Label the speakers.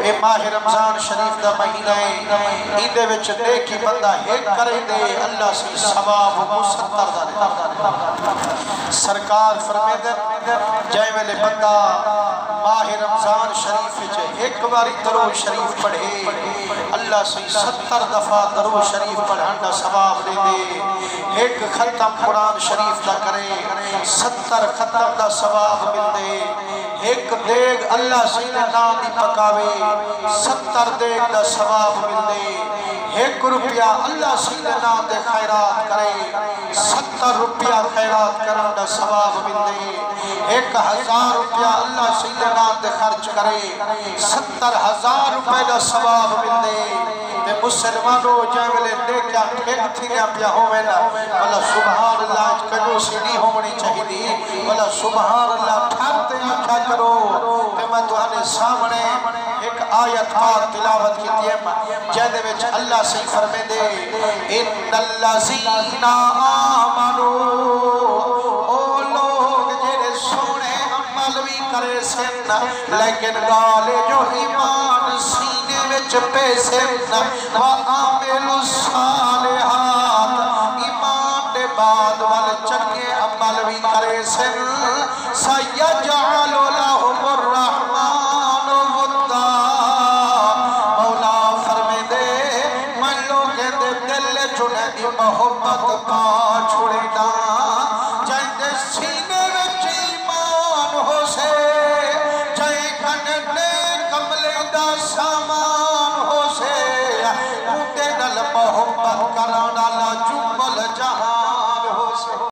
Speaker 1: اے ماہ رمضان شریف دا مہینہ ہے ایدے وچ نیکی بندہ ایک کرے دے اللہ سے ثواب مستر دا سرکار فرمے دے جائے ویلے بندہ ماہ رمضان شریف وچ ایک باری درود شریف پڑھے اللہ سے 70 دفعہ درود شریف پڑھن دا ثواب دے دے ایک ختم قرآن شریف دا کرے 70 ختم دا ثواب مل دے ایک دیگ اللہ سینے نام دی پکاوے 70 دیگ دا ثواب مل دے ایک روپیہ اللہ سینے نام دے خیرات کرے 70 روپیہ خیرات کرن دا ثواب مل دے 1000 روپیہ اللہ سینے نام دے خرچ کرے 70,000 روپے دا ثواب مل دے تے مسلمانوں جائے ویلے دے کیا ٹھیک تھیگیا پیا ہوئے نا والا سبحان اللہ اج کنو سی نہیں ہومنی چاہی دی والا سبحان اللہ ٹھانتے آنکھا کرو تے میں تو آنے سامنے ایک آیت پاک تلاوت کی دیم جہدے وچ اللہ سے فرمے دے ان اللذین آمنو او لوگ جیرے سونے عمل بھی کرے سن لیکن گالے جو ایمان سینے وچ پیسے وَعَامِلُ الصَّالِحَاتِ ایمان دے بعد وال چنگے عمل بھی کرے سن سَيَجْعَلُ